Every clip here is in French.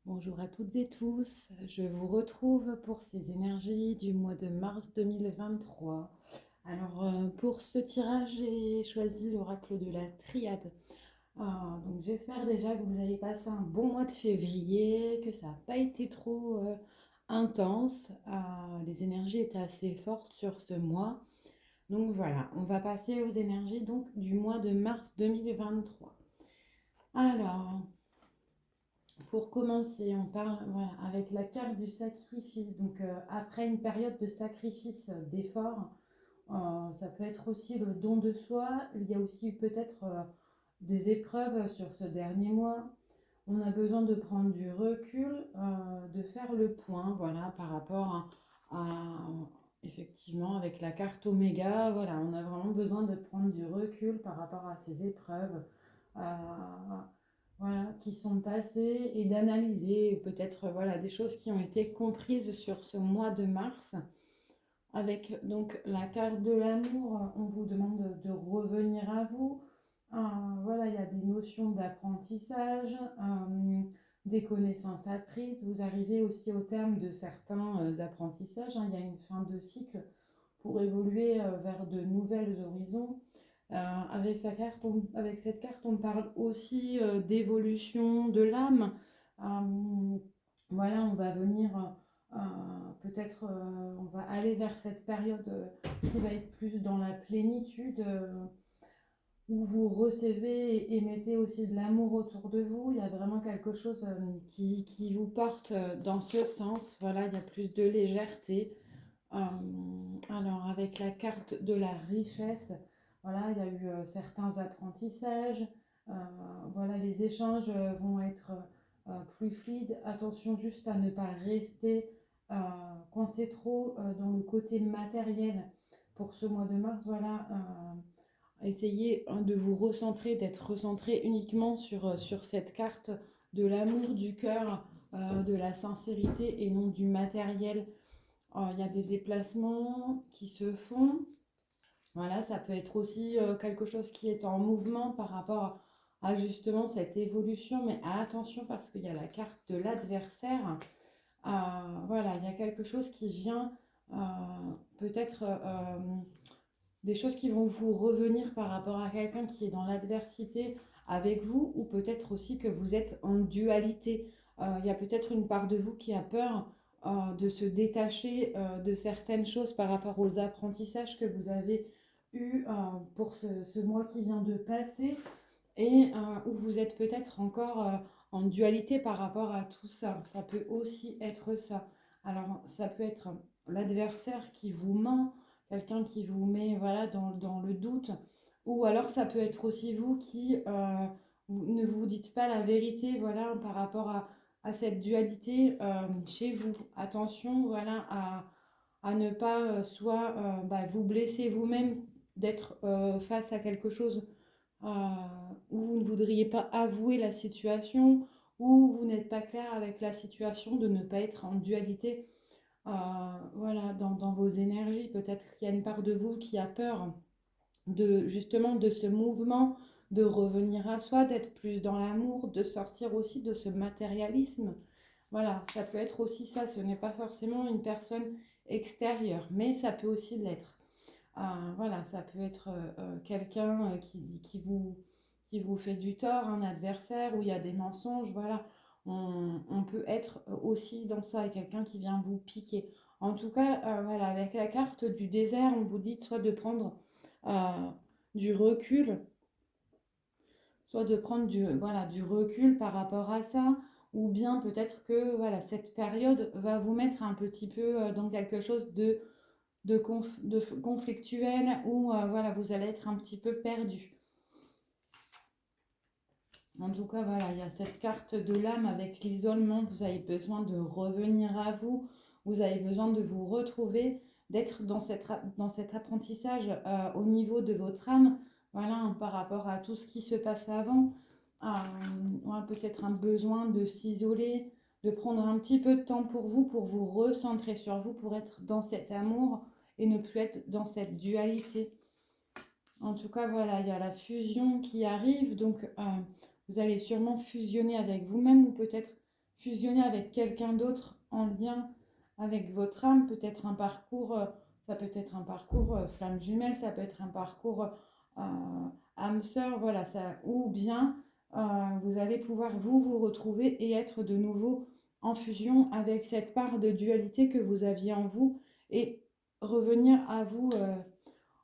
Bonjour à toutes et tous, je vous retrouve pour ces énergies du mois de mars 2023. Alors pour ce tirage, j'ai choisi l'oracle de la triade. Donc j'espère déjà que vous avez passé un bon mois de février, que ça n'a pas été trop intense. Les énergies étaient assez fortes sur ce mois. Donc voilà, on va passer aux énergies donc, du mois de mars 2023. Alors, pour commencer, on parle voilà, avec la carte du sacrifice. Donc, après une période de sacrifice, d'effort, ça peut être aussi le don de soi. Il y a aussi peut-être des épreuves sur ce dernier mois. On a besoin de prendre du recul, de faire le point, voilà, par rapport effectivement, avec la carte Oméga, voilà, on a vraiment besoin de prendre du recul par rapport à ces épreuves, euh, voilà, qui sont passées et d'analyser peut-être voilà, des choses qui ont été comprises sur ce mois de mars. Avec donc la carte de l'amour, on vous demande de revenir à vous. Voilà, il y a des notions d'apprentissage, des connaissances apprises. Vous arrivez aussi au terme de certains apprentissages, hein. Il y a une fin de cycle pour évoluer vers de nouvelles horizons. Avec cette carte, on parle aussi d'évolution de l'âme. Euh, voilà, on va venir peut-être, on va aller vers cette période qui va être plus dans la plénitude, où vous recevez et émettez aussi de l'amour autour de vous. Il y a vraiment quelque chose qui vous porte dans ce sens. Voilà, il y a plus de légèreté. Euh, alors, avec la carte de la richesse, voilà, il y a eu certains apprentissages. Euh, voilà, les échanges vont être plus fluides. Attention juste à ne pas rester coincé trop dans le côté matériel pour ce mois de mars. Voilà, essayez de vous recentrer, d'être recentré uniquement sur cette carte de l'amour, du cœur, de la sincérité et non du matériel. Il y a des déplacements qui se font. Voilà, ça peut être aussi quelque chose qui est en mouvement par rapport à justement cette évolution. Mais attention parce qu'il y a la carte de l'adversaire. Voilà, il y a quelque chose qui vient, euh, peut-être des choses qui vont vous revenir par rapport à quelqu'un qui est dans l'adversité avec vous, ou peut-être aussi que vous êtes en dualité. Il y a peut-être une part de vous qui a peur de se détacher de certaines choses par rapport aux apprentissages que vous avez eus pour ce mois qui vient de passer, et où vous êtes peut-être encore en dualité par rapport à tout ça. Ça peut aussi être ça. Alors, ça peut être l'adversaire qui vous ment, quelqu'un qui vous met voilà, dans le doute, ou alors ça peut être aussi vous qui ne vous dites pas la vérité voilà, par rapport à cette dualité chez vous. Attention voilà, à ne pas soit vous blesser vous-même, d'être face à quelque chose où vous ne voudriez pas avouer la situation, où vous n'êtes pas clair avec la situation, de ne pas être en dualité voilà, dans vos énergies. Peut-être qu'il y a une part de vous qui a peur de justement de ce mouvement, de revenir à soi, d'être plus dans l'amour, de sortir aussi de ce matérialisme. Voilà, ça peut être aussi ça, ce n'est pas forcément une personne extérieure, mais ça peut aussi l'être. Voilà, ça peut être quelqu'un qui vous fait du tort, un adversaire, où il y a des mensonges. Voilà, on peut être aussi dans ça, et quelqu'un qui vient vous piquer. En tout cas, voilà, avec la carte du désert, on vous dit soit de prendre euh, du recul, soit de prendre voilà, du recul par rapport à ça, ou bien peut-être que voilà, cette période va vous mettre un petit peu dans quelque chose de conflictuel, où voilà, vous allez être un petit peu perdu. En tout cas, voilà, il y a cette carte de l'âme avec l'isolement. Vous avez besoin de revenir à vous. Vous avez besoin de vous retrouver, d'être dans cet apprentissage au niveau de votre âme. Voilà, par rapport à tout ce qui se passe avant. Ouais, peut-être un besoin de s'isoler, de prendre un petit peu de temps pour vous recentrer sur vous, pour être dans cet amour et ne plus être dans cette dualité. En tout cas, voilà, il y a la fusion qui arrive, donc vous allez sûrement fusionner avec vous-même, ou peut-être fusionner avec quelqu'un d'autre en lien avec votre âme, peut-être un parcours, ça peut être un parcours flamme jumelle, ça peut être un parcours âme sœur, voilà, ça, ou bien vous allez pouvoir vous retrouver et être de nouveau en fusion avec cette part de dualité que vous aviez en vous et revenir à vous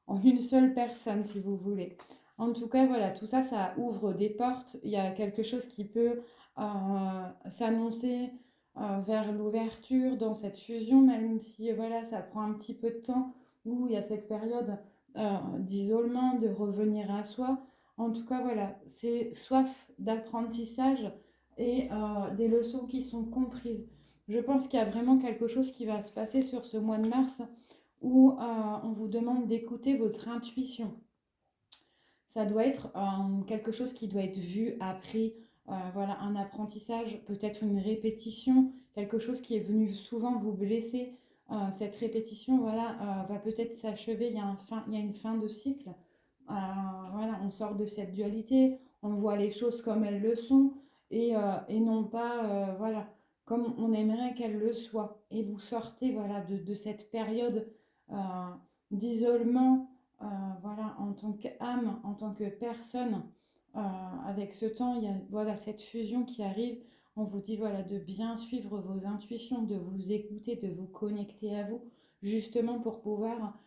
en une seule personne, si vous voulez. En tout cas, voilà, tout ça, ça ouvre des portes. Il y a quelque chose qui peut s'annoncer vers l'ouverture dans cette fusion, même si voilà, ça prend un petit peu de temps, où il y a cette période d'isolement, de revenir à soi. En tout cas, voilà, c'est soif d'apprentissage et des leçons qui sont comprises. Je pense qu'il y a vraiment quelque chose qui va se passer sur ce mois de mars où on vous demande d'écouter votre intuition. Ça doit être quelque chose qui doit être vu, appris, voilà, un apprentissage, peut-être une répétition, quelque chose qui est venu souvent vous blesser. Cette répétition, voilà, va peut-être s'achever. Il y a une fin de cycle. Voilà, on sort de cette dualité, on voit les choses comme elles le sont et non pas, voilà, comme on aimerait qu'elles le soient. Et vous sortez, voilà, de cette période euh, d'isolement, voilà, en tant qu'âme, en tant que personne. Avec ce temps, il y a voilà, cette fusion qui arrive. On vous dit voilà, de bien suivre vos intuitions, de vous écouter, de vous connecter à vous, justement pour pouvoir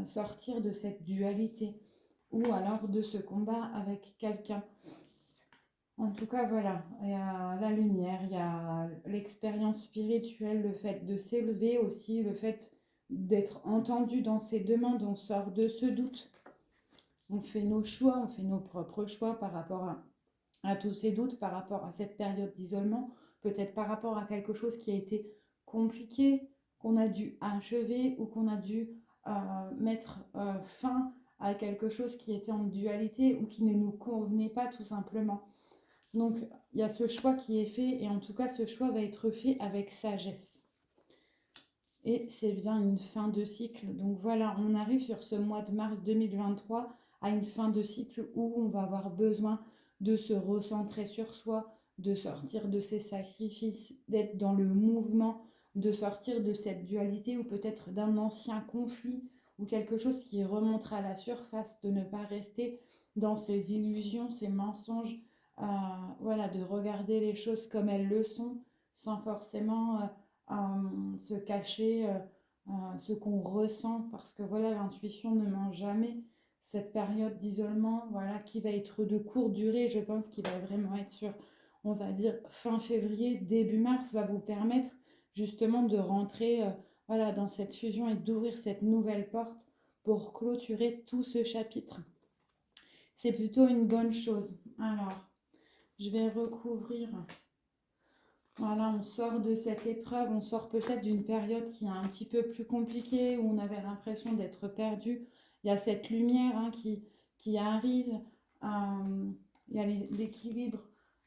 sortir de cette dualité ou alors de ce combat avec quelqu'un. En tout cas, voilà, il y a la lumière, il y a l'expérience spirituelle, le fait de s'élever aussi, le fait d'être entendu dans ses demandes, on sort de ce doute, on fait nos choix, on fait nos propres choix par rapport à tous ces doutes, par rapport à cette période d'isolement, peut-être par rapport à quelque chose qui a été compliqué, qu'on a dû achever ou qu'on a dû mettre fin à quelque chose qui était en dualité ou qui ne nous convenait pas tout simplement. Donc il y a ce choix qui est fait et en tout cas ce choix va être fait avec sagesse. Et c'est bien une fin de cycle. Donc voilà, on arrive sur ce mois de mars 2023 à une fin de cycle où on va avoir besoin de se recentrer sur soi, de sortir de ses sacrifices, d'être dans le mouvement, de sortir de cette dualité ou peut-être d'un ancien conflit ou quelque chose qui remontera à la surface, de ne pas rester dans ces illusions, ces mensonges, voilà, de regarder les choses comme elles le sont sans forcément se cacher ce qu'on ressent parce que voilà, l'intuition ne ment jamais. Cette période d'isolement, voilà, qui va être de courte durée, je pense qu'il va vraiment être sur, on va dire, fin février, début mars, va vous permettre justement de rentrer voilà, dans cette fusion et d'ouvrir cette nouvelle porte pour clôturer tout ce chapitre. C'est plutôt une bonne chose. Alors, je vais recouvrir. Voilà, on sort de cette épreuve, on sort peut-être d'une période qui est un petit peu plus compliquée, où on avait l'impression d'être perdu. Il y a cette lumière qui arrive, il y a l'équilibre,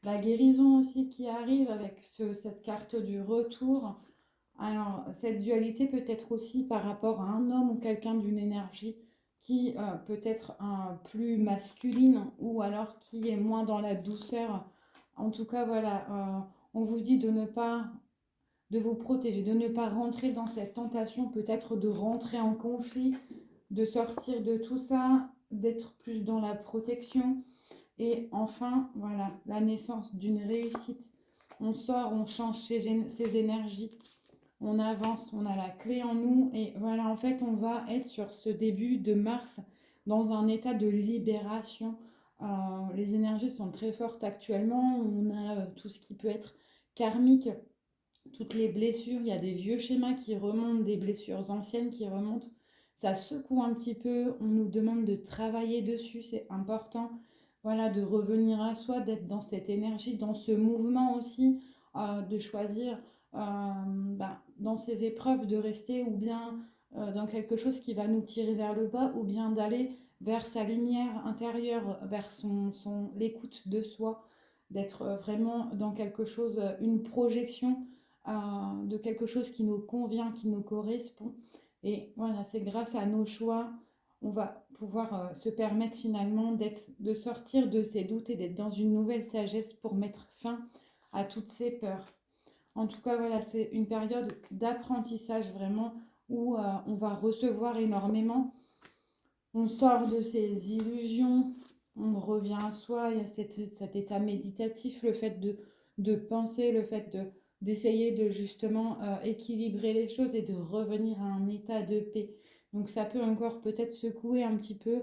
la guérison aussi qui arrive avec cette carte du retour. Alors, cette dualité peut être aussi par rapport à un homme ou quelqu'un d'une énergie qui peut être plus masculine ou alors qui est moins dans la douceur. En tout cas, voilà, on vous dit de ne pas, de vous protéger, de ne pas rentrer dans cette tentation, peut-être de rentrer en conflit, de sortir de tout ça, d'être plus dans la protection. Et enfin, voilà, la naissance d'une réussite. On sort, on change ses énergies, on avance, on a la clé en nous. Et voilà, en fait, on va être sur ce début de mars dans un état de libération. Les énergies sont très fortes actuellement. On a tout ce qui peut être karmique, toutes les blessures. Il y a des vieux schémas qui remontent, des blessures anciennes qui remontent. Ça secoue un petit peu. On nous demande de travailler dessus. C'est important. Voilà, de revenir à soi, d'être dans cette énergie, dans ce mouvement aussi, de choisir dans ces épreuves de rester ou bien dans quelque chose qui va nous tirer vers le bas ou bien d'aller vers sa lumière intérieure, vers l'écoute de soi, d'être vraiment dans quelque chose, une projection de quelque chose qui nous convient, qui nous correspond. Et voilà, c'est grâce à nos choix, on va pouvoir se permettre finalement de sortir de ces doutes et d'être dans une nouvelle sagesse pour mettre fin à toutes ces peurs. En tout cas, voilà, c'est une période d'apprentissage vraiment où on va recevoir énormément. On sort de ces illusions, on revient à soi, il y a cet état méditatif, le fait de penser, le fait d'essayer de justement équilibrer les choses et de revenir à un état de paix. Donc ça peut encore peut-être secouer un petit peu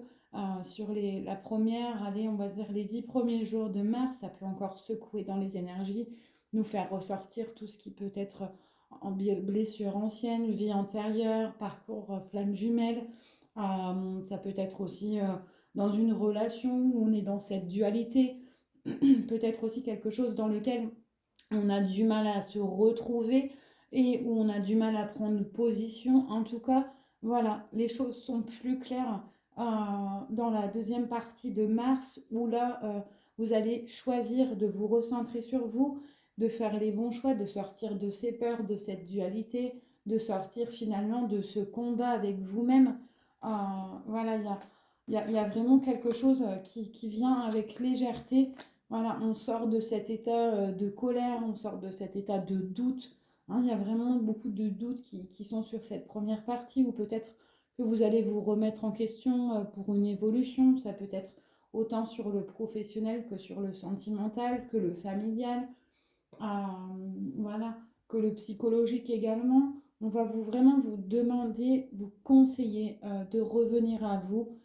sur la première, allez, on va dire les 10 premiers jours de mars, ça peut encore secouer dans les énergies, nous faire ressortir tout ce qui peut être en blessure ancienne, vie antérieure, parcours flamme jumelle. Ça peut être aussi dans une relation où on est dans cette dualité, peut-être aussi quelque chose dans lequel on a du mal à se retrouver et où on a du mal à prendre position. En tout cas, voilà, les choses sont plus claires dans la deuxième partie de mars où là, vous allez choisir de vous recentrer sur vous, de faire les bons choix, de sortir de ces peurs, de cette dualité, de sortir finalement de ce combat avec vous-même. Voilà, il y a vraiment quelque chose qui vient avec légèreté. Voilà, on sort de cet état de colère, on sort de cet état de doute. Hein, il y a vraiment beaucoup de doutes qui sont sur cette première partie, ou peut-être que vous allez vous remettre en question pour une évolution. Ça peut être autant sur le professionnel que sur le sentimental, que le familial, euh, voilà, que le psychologique également. On va vraiment vous demander, vous conseiller de revenir à vous,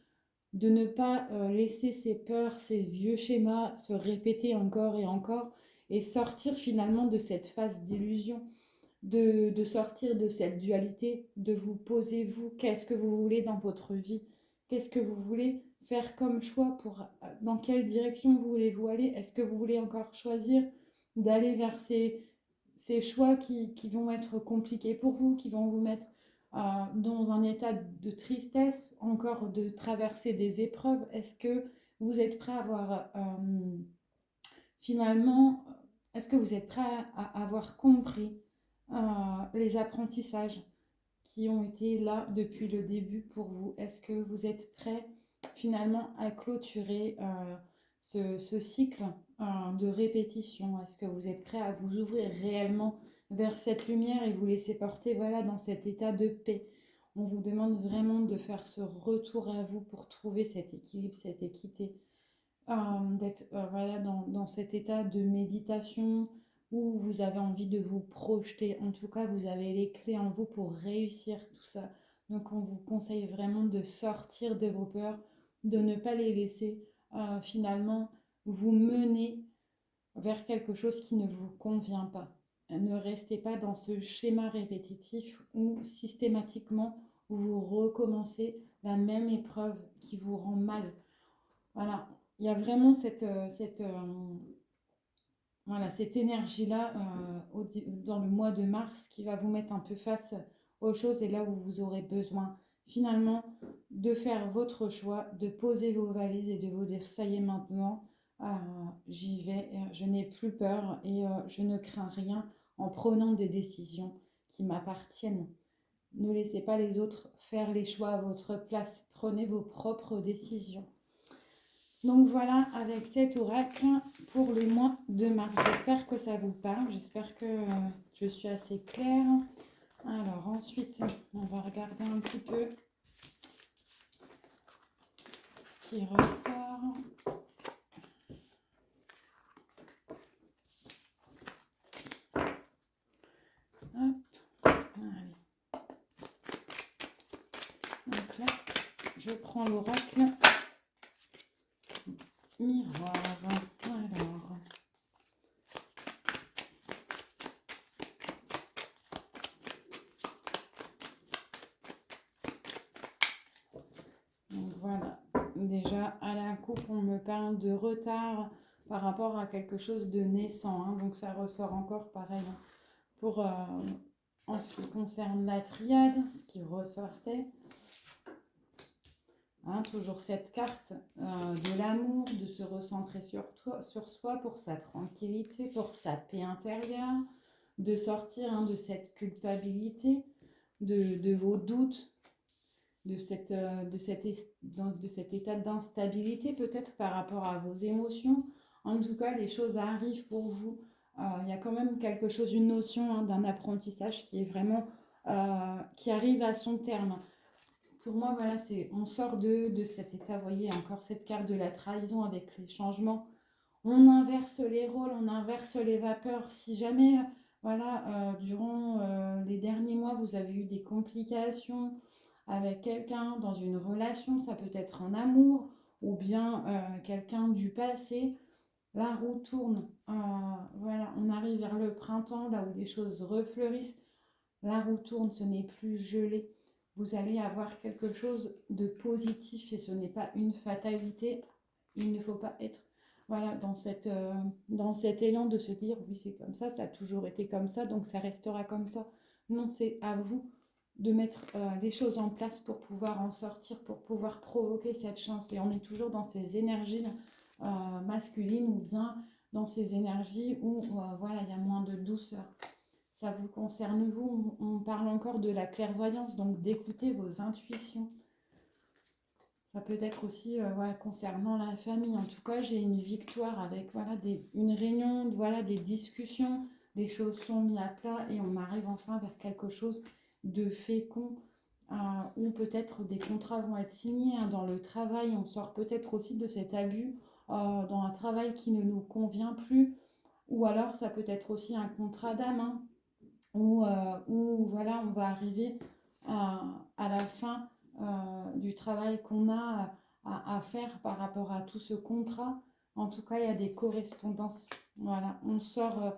de ne pas laisser ces peurs, ces vieux schémas se répéter encore et encore, et sortir finalement de cette phase d'illusion, de sortir de cette dualité, de vous poser vous, qu'est-ce que vous voulez dans votre vie, qu'est-ce que vous voulez faire comme choix, dans quelle direction vous voulez-vous aller, est-ce que vous voulez encore choisir d'aller vers ces choix qui vont être compliqués pour vous, qui vont vous mettre dans un état de tristesse, encore de traverser des épreuves. Est-ce que vous êtes prêt à avoir finalement, est-ce que vous êtes prêt à avoir compris les apprentissages qui ont été là depuis le début pour vous? Est-ce que vous êtes prêt finalement à clôturer ce cycle de répétition? Est-ce que vous êtes prêt à vous ouvrir réellement vers cette lumière et vous laisser porter, voilà, dans cet état de paix? On vous demande vraiment de faire ce retour à vous pour trouver cet équilibre, cette équité, d'être voilà, dans cet état de méditation où vous avez envie de vous projeter. En tout cas, vous avez les clés en vous pour réussir tout ça. Donc, on vous conseille vraiment de sortir de vos peurs, de ne pas les laisser finalement vous mener vers quelque chose qui ne vous convient pas. Ne restez pas dans ce schéma répétitif où systématiquement vous recommencez la même épreuve qui vous rend mal. Voilà, il y a vraiment voilà, cette énergie-là dans le mois de mars qui va vous mettre un peu face aux choses, et là où vous aurez besoin finalement de faire votre choix, de poser vos valises et de vous dire ça y est maintenant, euh, j'y vais, je n'ai plus peur et je ne crains rien en prenant des décisions qui m'appartiennent. Ne laissez pas les autres faire les choix à votre place, prenez vos propres décisions. Donc voilà, avec cet oracle pour le mois de mars. J'espère que ça vous parle, j'espère que je suis assez claire. Alors ensuite, on va regarder un petit peu ce qui ressort. Hop, allez. Donc là, je prends l'oracle miroir. Alors, donc voilà, déjà à la coupe, on me parle de retard par rapport à quelque chose de naissant, hein. Donc ça ressort encore pareil pour en ce qui concerne la triade, ce qui ressortait. Hein, toujours cette carte de l'amour, de se recentrer sur soi pour sa tranquillité, pour sa paix intérieure, de sortir de cette culpabilité, de vos doutes, de cet état d'instabilité peut-être par rapport à vos émotions. En tout cas, les choses arrivent pour vous il y a quand même quelque chose, une notion hein, d'un apprentissage qui est vraiment, qui arrive à son terme. Pour moi, voilà, on sort de cet état, vous voyez, encore cette carte de la trahison avec les changements. On inverse les rôles, on inverse les vapeurs. Si jamais, voilà, durant les derniers mois, vous avez eu des complications avec quelqu'un dans une relation, ça peut être en amour ou bien quelqu'un du passé, la roue tourne. Voilà, on arrive vers le printemps, là où les choses refleurissent. La roue tourne, ce n'est plus gelé. Vous allez avoir quelque chose de positif et ce n'est pas une fatalité. Il ne faut pas être voilà, dans cet élan de se dire oui c'est comme ça a toujours été comme ça, donc ça restera comme ça. Non, c'est à vous de mettre les choses en place pour pouvoir en sortir, pour pouvoir provoquer cette chance. Et on est toujours dans ces énergies masculines ou bien dans ces énergies où voilà, il y a moins de douceur. Ça vous concerne vous. On parle encore de la clairvoyance, donc d'écouter vos intuitions. Ça peut être aussi voilà, concernant la famille. En tout cas, j'ai une victoire avec voilà, une réunion, voilà, des discussions. Les choses sont mises à plat et on arrive enfin vers quelque chose de fécond. Ou peut-être des contrats vont être signés hein, dans le travail. On sort peut-être aussi de cet abus dans un travail qui ne nous convient plus. Ou alors, ça peut être aussi un contrat d'âme. Hein, où voilà, on va arriver à la fin du travail qu'on a à faire par rapport à tout ce contrat. En tout cas, il y a des correspondances. Voilà, on sort,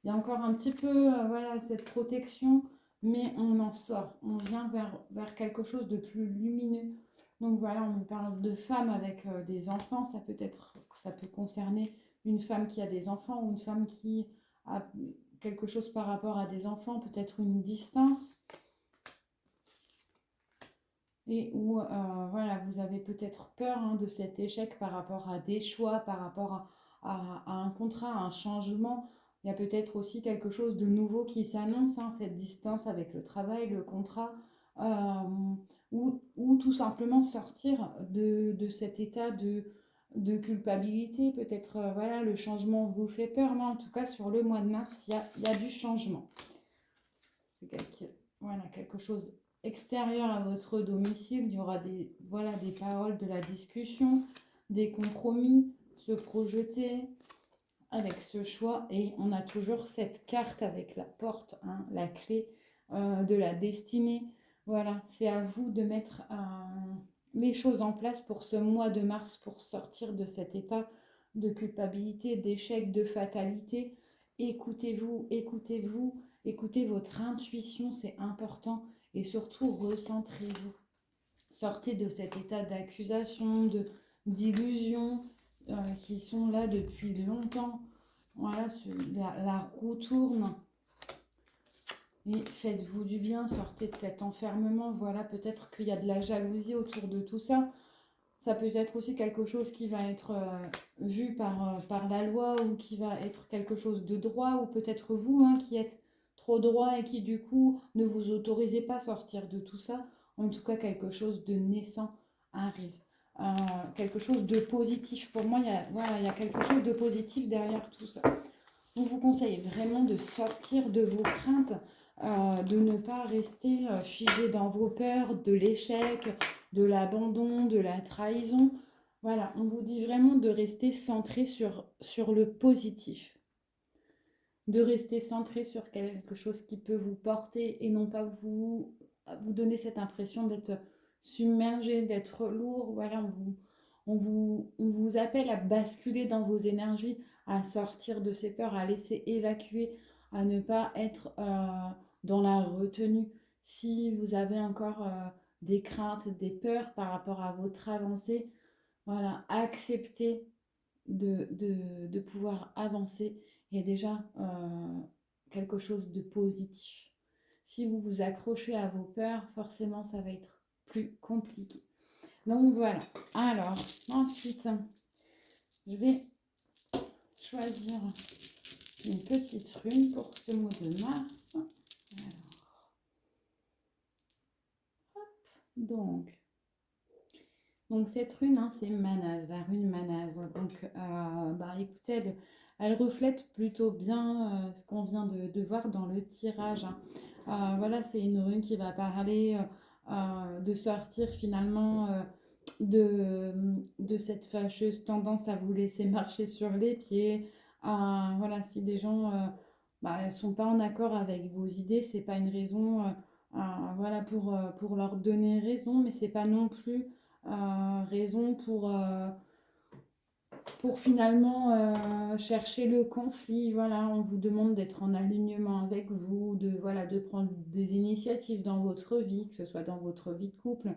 il y a encore un petit peu voilà, cette protection, mais on en sort. On vient vers quelque chose de plus lumineux. Donc voilà, on parle de femmes avec des enfants. Ça peut concerner une femme qui a des enfants ou une femme qui a quelque chose par rapport à des enfants, peut-être une distance, et où voilà, vous avez peut-être peur hein, de cet échec par rapport à des choix, par rapport à un contrat, à un changement. Il y a peut-être aussi quelque chose de nouveau qui s'annonce, hein, cette distance avec le travail, le contrat, ou tout simplement sortir de cet état de culpabilité. Peut-être voilà, le changement vous fait peur, mais en tout cas sur le mois de mars, il y a du changement. C'est voilà, quelque chose extérieur à votre domicile. Il y aura voilà, des paroles de la discussion, des compromis, se projeter avec ce choix. Et on a toujours cette carte avec la porte, hein, la clé de la destinée. Voilà, c'est à vous de mettre les choses en place pour ce mois de mars, pour sortir de cet état de culpabilité, d'échec, de fatalité. Écoutez-vous, écoutez-vous, écoutez votre intuition, c'est important. Et surtout, recentrez-vous. Sortez de cet état d'accusation, d'illusion qui sont là depuis longtemps. Voilà, la roue tourne. Et faites-vous du bien, sortez de cet enfermement. Voilà, peut-être qu'il y a de la jalousie autour de tout ça. Ça peut être aussi quelque chose qui va être vu par la loi ou qui va être quelque chose de droit, ou peut-être vous hein, qui êtes trop droit et qui du coup ne vous autorisez pas à sortir de tout ça. En tout cas, quelque chose de naissant arrive. Quelque chose de positif. Pour moi, voilà, il y a quelque chose de positif derrière tout ça. On vous conseille vraiment de sortir de vos craintes, de ne pas rester figé dans vos peurs, de l'échec, de l'abandon, de la trahison. Voilà, on vous dit vraiment de rester centré sur le positif, de rester centré sur quelque chose qui peut vous porter et non pas vous donner cette impression d'être submergé, d'être lourd. Voilà, on vous appelle à basculer dans vos énergies, à sortir de ces peurs, à laisser évacuer, à ne pas être dans la retenue. Si vous avez encore des craintes, des peurs par rapport à votre avancée, voilà, acceptez de pouvoir avancer et déjà quelque chose de positif. Si vous vous accrochez à vos peurs, forcément ça va être plus compliqué. Donc voilà. Alors, ensuite, je vais choisir une petite rune pour ce mois de mars. Alors, hop, donc cette rune, hein, c'est Manaz, la rune Manaz. Donc, écoutez, elle reflète plutôt bien ce qu'on vient de voir dans le tirage, hein. Voilà, c'est une rune qui va parler de sortir finalement de cette fâcheuse tendance à vous laisser marcher sur les pieds. Voilà, si des gens ne sont pas en accord avec vos idées, c'est pas une raison voilà, pour leur donner raison, mais c'est pas non plus raison pour finalement chercher le conflit. Voilà, on vous demande d'être en alignement avec vous, voilà, de prendre des initiatives dans votre vie, que ce soit dans votre vie de couple,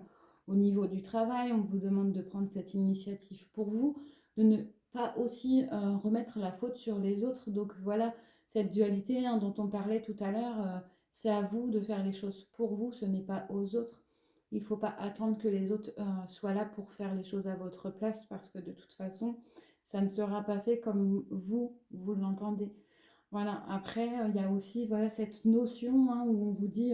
au niveau du travail. On vous demande de prendre cette initiative pour vous, de ne pas aussi remettre la faute sur les autres. Donc voilà, cette dualité hein, dont on parlait tout à l'heure, c'est à vous de faire les choses pour vous, ce n'est pas aux autres. Il ne faut pas attendre que les autres soient là pour faire les choses à votre place parce que de toute façon, ça ne sera pas fait comme vous l'entendez. Voilà, après, il y a aussi voilà, cette notion hein, où on vous dit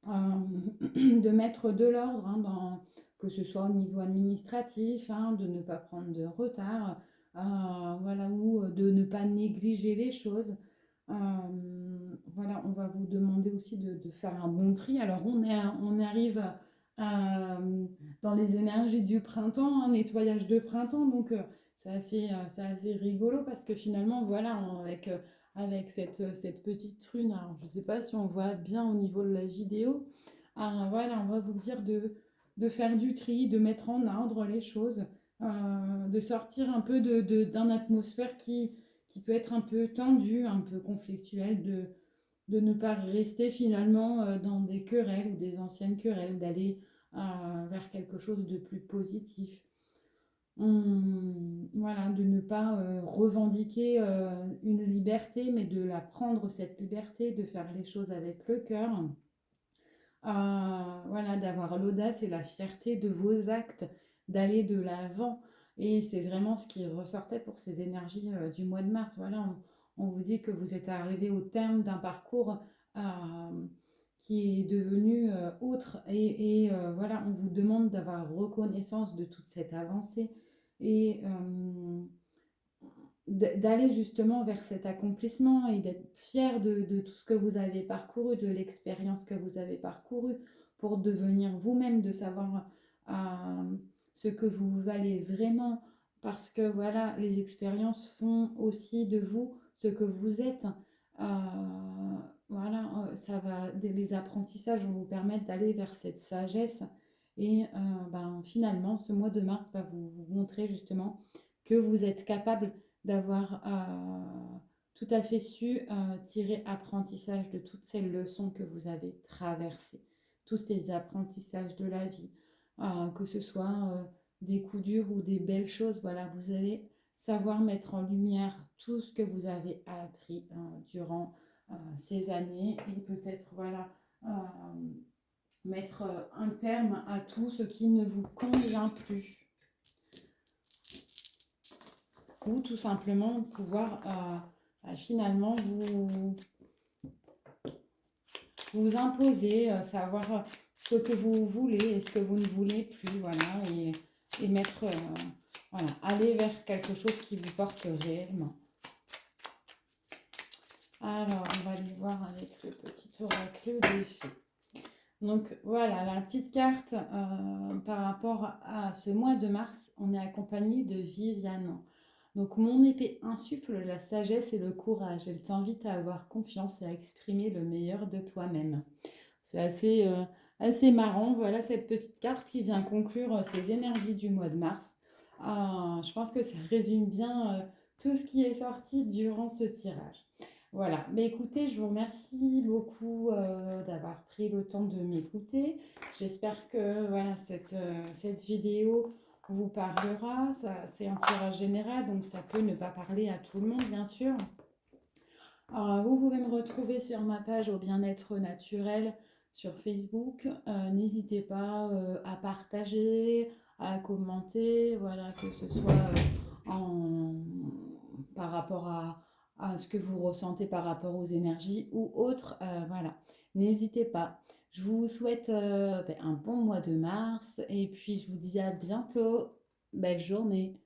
de mettre de l'ordre, hein, que ce soit au niveau administratif, hein, de ne pas prendre de retard, voilà, ou de ne pas négliger les choses. Euh, voilà, on va vous demander aussi de faire un bon tri. Alors, on arrive dans les énergies du printemps, un nettoyage de printemps, donc c'est assez rigolo parce que finalement, voilà, avec cette petite rune, alors, je ne sais pas si on voit bien au niveau de la vidéo, voilà, on va vous dire de faire du tri, de mettre en ordre les choses, de sortir un peu d'un atmosphère qui peut être un peu tendue, un peu conflictuelle, de ne pas rester finalement dans des querelles ou des anciennes querelles, d'aller vers quelque chose de plus positif. Voilà, de ne pas revendiquer une liberté, mais de la prendre, cette liberté, de faire les choses avec le cœur. Voilà, d'avoir l'audace et la fierté de vos actes, d'aller de l'avant. Et c'est vraiment ce qui ressortait pour ces énergies du mois de mars. Voilà, on vous dit que vous êtes arrivé au terme d'un parcours euh, qui est devenu autre. Voilà, on vous demande d'avoir reconnaissance de toute cette avancée et d'aller justement vers cet accomplissement et d'être fier de tout ce que vous avez parcouru, de l'expérience que vous avez parcourue pour devenir vous-même, de savoir ce que vous valez vraiment parce que voilà, les expériences font aussi de vous ce que vous êtes. Voilà, les apprentissages vont vous permettre d'aller vers cette sagesse et finalement, ce mois de mars va vous montrer justement que vous êtes capable d'avoir tout à fait su tirer apprentissage de toutes ces leçons que vous avez traversées, tous ces apprentissages de la vie, que ce soit des coups durs ou des belles choses. Voilà, vous allez savoir mettre en lumière tout ce que vous avez appris durant ces années et peut-être voilà mettre un terme à tout ce qui ne vous convient plus ou tout simplement pouvoir finalement vous imposer, savoir ce que vous voulez et ce que vous ne voulez plus, voilà, et mettre, voilà, aller vers quelque chose qui vous porte réellement. Alors, on va aller voir avec le petit oracle des fées. Donc voilà, la petite carte par rapport à ce mois de mars, on est accompagné de Viviane. Donc mon épée insuffle la sagesse et le courage. Elle t'invite à avoir confiance et à exprimer le meilleur de toi-même. C'est assez marrant. Voilà cette petite carte qui vient conclure ces énergies du mois de mars. Je pense que ça résume bien tout ce qui est sorti durant ce tirage. Voilà, mais écoutez, je vous remercie beaucoup d'avoir pris le temps de m'écouter. J'espère que voilà, cette vidéo vous parlera. C'est un tirage général, donc ça peut ne pas parler à tout le monde, bien sûr. Vous pouvez me retrouver sur ma page au bien-être naturel sur Facebook. N'hésitez pas à partager, à commenter, voilà, que ce soit par rapport à ce que vous ressentez par rapport aux énergies ou autres. Voilà, n'hésitez pas. Je vous souhaite un bon mois de mars et puis je vous dis à bientôt. Belle journée.